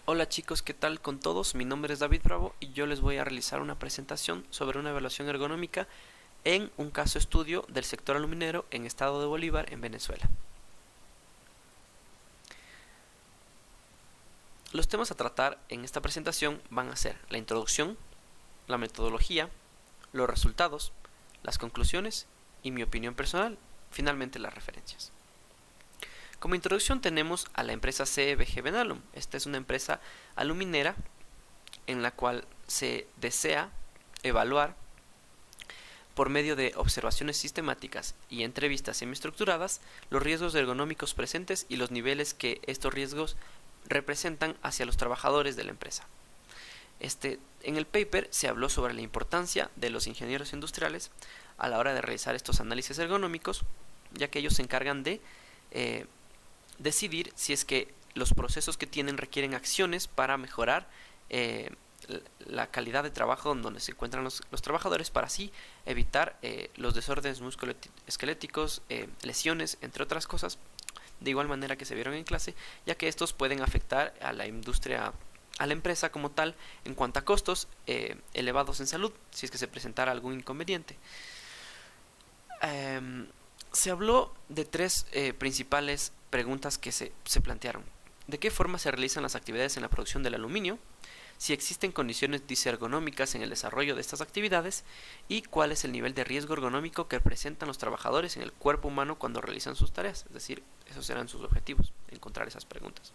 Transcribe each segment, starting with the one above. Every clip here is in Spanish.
Hola chicos, ¿qué tal con todos? Mi nombre es David Bravo y yo les voy a realizar una presentación sobre una evaluación ergonómica en un caso estudio del sector aluminero en Estado de Bolívar, en Venezuela. Los temas a tratar en esta presentación van a ser la introducción, la metodología, los resultados, las conclusiones y mi opinión personal, finalmente las referencias. Como introducción tenemos a la empresa CBG Benalum. Esta es una empresa aluminera en la cual se desea evaluar por medio de observaciones sistemáticas y entrevistas semiestructuradas los riesgos ergonómicos presentes y los niveles que estos riesgos representan hacia los trabajadores de la empresa. En el paper se habló sobre la importancia de los ingenieros industriales a la hora de realizar estos análisis ergonómicos, ya que ellos se encargan de decidir si es que los procesos que tienen requieren acciones para mejorar la calidad de trabajo en donde se encuentran los trabajadores, para así evitar los desórdenes musculoesqueléticos, lesiones, entre otras cosas, de igual manera que se vieron en clase, ya que estos pueden afectar a la industria, a la empresa como tal, en cuanto a costos elevados en salud, si es que se presentara algún inconveniente. Se habló de tres principales preguntas que se plantearon. ¿De qué forma se realizan las actividades en la producción del aluminio? Si existen condiciones disergonómicas en el desarrollo de estas actividades y cuál es el nivel de riesgo ergonómico que presentan los trabajadores en el cuerpo humano cuando realizan sus tareas. Es decir, esos eran sus objetivos, encontrar esas preguntas.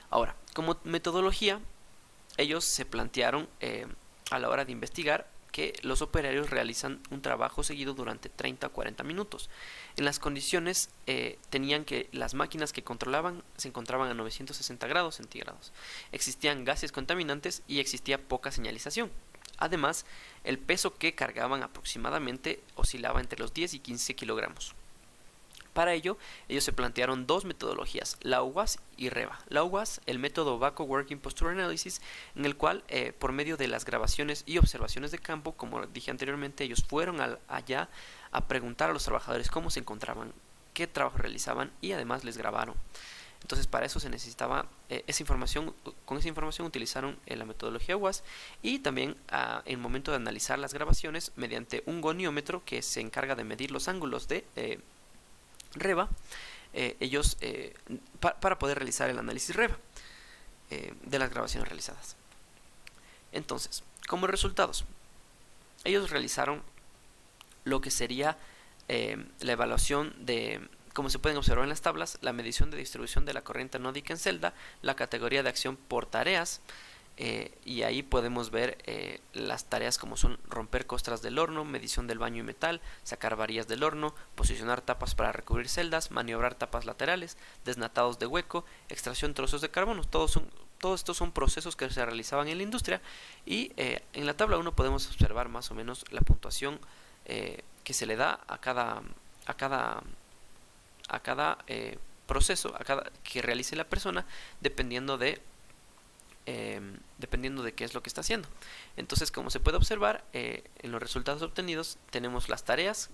Ahora, como metodología, ellos se plantearon a la hora de investigar que los operarios realizan un trabajo seguido durante 30 a 40 minutos. En las condiciones tenían que las máquinas que controlaban se encontraban a 960 grados centígrados. Existían gases contaminantes y existía poca señalización. Además, el peso que cargaban aproximadamente oscilaba entre los 10 y 15 kilogramos. Para ello, ellos se plantearon dos metodologías, la UAS y REVA. La UAS, el método Vaco Working Posture Analysis, en el cual, por medio de las grabaciones y observaciones de campo, como dije anteriormente, ellos fueron allá a preguntar a los trabajadores cómo se encontraban, qué trabajo realizaban y además les grabaron. Entonces, para eso se necesitaba esa información. Con esa información utilizaron la metodología UAS y también en el momento de analizar las grabaciones mediante un goniómetro que se encarga de medir los ángulos de REVA, ellos para poder realizar el análisis REVA de las grabaciones realizadas. Entonces, como resultados, ellos realizaron lo que sería la evaluación de, como se pueden observar en las tablas, la medición de distribución de la corriente anódica en celda, la categoría de acción por tareas, y ahí podemos ver las tareas como son romper costras del horno, medición del baño y metal, sacar varillas del horno, posicionar tapas para recubrir celdas, maniobrar tapas laterales, desnatados de hueco, extracción de trozos de carbono. Todos estos son procesos que se realizaban en la industria y en la tabla 1 podemos observar más o menos la puntuación que se le da a cada proceso que realice la persona dependiendo de qué es lo que está haciendo. Entonces, como se puede observar en los resultados obtenidos, tenemos las tareas,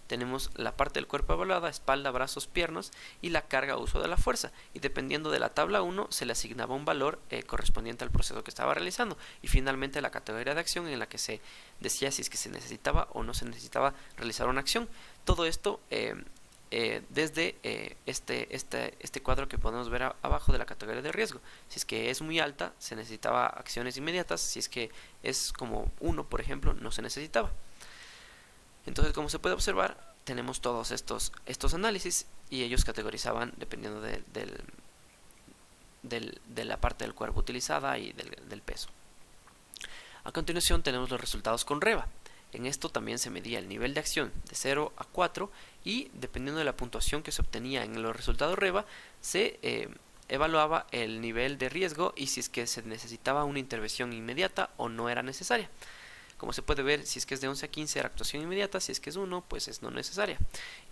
tenemos la parte del cuerpo evaluada, espalda, brazos, piernas y la carga o uso de la fuerza, y dependiendo de la tabla 1 se le asignaba un valor correspondiente al proceso que estaba realizando, y finalmente la categoría de acción en la que se decía si es que se necesitaba o no se necesitaba realizar una acción. Todo esto desde este cuadro que podemos ver abajo de la categoría de riesgo. Si es que es muy alta, se necesitaba acciones inmediatas. Si es que es como 1, por ejemplo, no se necesitaba. Entonces, como se puede observar, tenemos todos estos análisis y ellos categorizaban dependiendo de la parte del cuerpo utilizada y del peso. A continuación tenemos los resultados con REVA. En esto también se medía el nivel de acción de 0 a 4 y dependiendo de la puntuación que se obtenía en los resultados REVA se evaluaba el nivel de riesgo y si es que se necesitaba una intervención inmediata o no era necesaria. Como se puede ver, si es que es de 11 a 15 era actuación inmediata, si es que es 1 pues es no necesaria.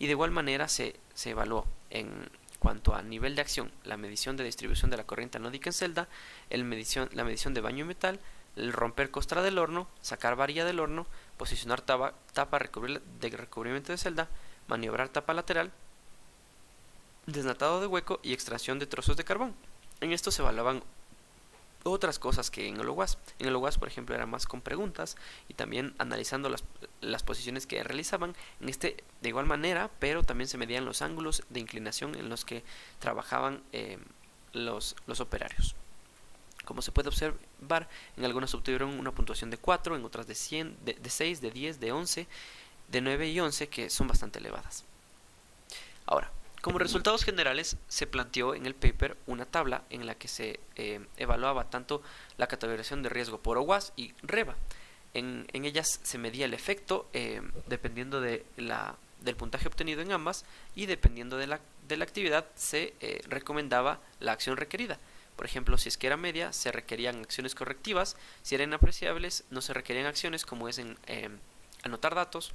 Y de igual manera se evaluó en cuanto a nivel de acción la medición de distribución de la corriente anódica en celda, la medición de baño y metal, el romper costra del horno, sacar varilla del horno, posicionar tapa de recubrimiento de celda, maniobrar tapa lateral, desnatado de hueco y extracción de trozos de carbón. En esto se evaluaban otras cosas que en el OWASP. En el OWASP, por ejemplo, era más con preguntas y también analizando las posiciones que realizaban. En este, de igual manera, pero también se medían los ángulos de inclinación en los que trabajaban los operarios. Como se puede observar, en algunas obtuvieron una puntuación de 4, en otras de 100, de 6, de 10, de 11, de 9 y 11, que son bastante elevadas. Ahora, como resultados generales, se planteó en el paper una tabla en la que se evaluaba tanto la categorización de riesgo por OWASP y REBA. En ellas se medía el efecto dependiendo del puntaje obtenido en ambas, y dependiendo de la actividad se recomendaba la acción requerida. Por ejemplo, si es que era media, se requerían acciones correctivas; si eran inapreciables, no se requerían acciones, como es en anotar datos;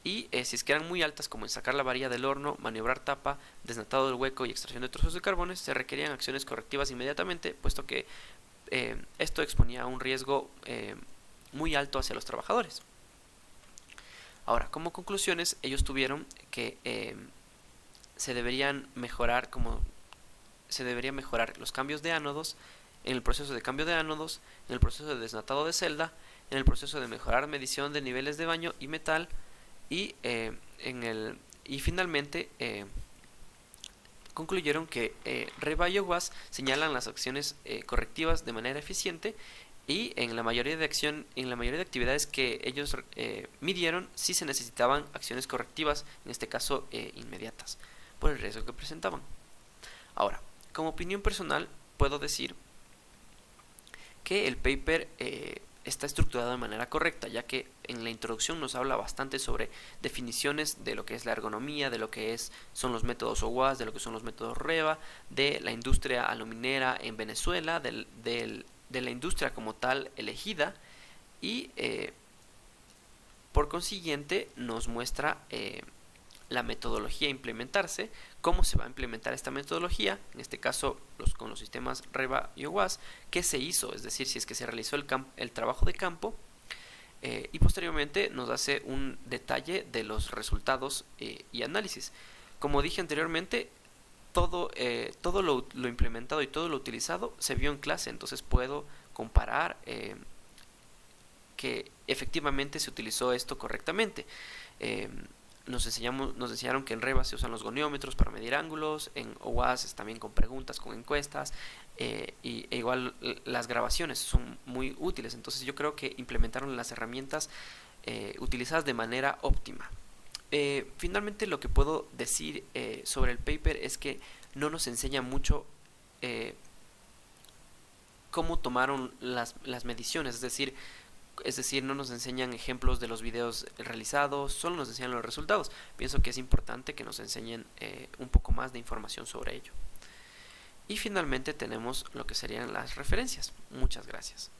y si es que eran muy altas, como en sacar la varilla del horno, maniobrar tapa, desnatado del hueco y extracción de trozos de carbones, se requerían acciones correctivas inmediatamente, puesto que esto exponía a un riesgo muy alto hacia los trabajadores. Ahora, como conclusiones, ellos tuvieron que se deberían mejorar los cambios de ánodos, en el proceso de cambio de ánodos, en el proceso de desnatado de celda, en el proceso de mejorar medición de niveles de baño y metal, y finalmente concluyeron que REBA y OWASP señalan las acciones correctivas de manera eficiente, y en la mayoría de actividades que ellos midieron sí se necesitaban acciones correctivas, en este caso inmediatas, por el riesgo que presentaban. Ahora, como opinión personal, puedo decir que el paper está estructurado de manera correcta, ya que en la introducción nos habla bastante sobre definiciones de lo que es la ergonomía, de lo que son los métodos OWASP, de lo que son los métodos REBA, de la industria aluminera en Venezuela, de la industria como tal elegida, y por consiguiente nos muestra la metodología a implementarse, cómo se va a implementar esta metodología, en este caso con los sistemas REBA y OWASP, qué se hizo, es decir, si es que se realizó el trabajo de campo, y posteriormente nos hace un detalle de los resultados y análisis. Como dije anteriormente, todo lo implementado y todo lo utilizado se vio en clase, entonces puedo comparar que efectivamente se utilizó esto correctamente. Nos enseñaron que en REBA se usan los goniómetros para medir ángulos, en OWASP también con preguntas, con encuestas, e igual las grabaciones son muy útiles. Entonces yo creo que implementaron las herramientas utilizadas de manera óptima. Finalmente, lo que puedo decir sobre el paper es que no nos enseña mucho cómo tomaron las mediciones, es decir, no nos enseñan ejemplos de los videos realizados, solo nos enseñan los resultados. Pienso que es importante que nos enseñen un poco más de información sobre ello. Y finalmente tenemos lo que serían las referencias. Muchas gracias.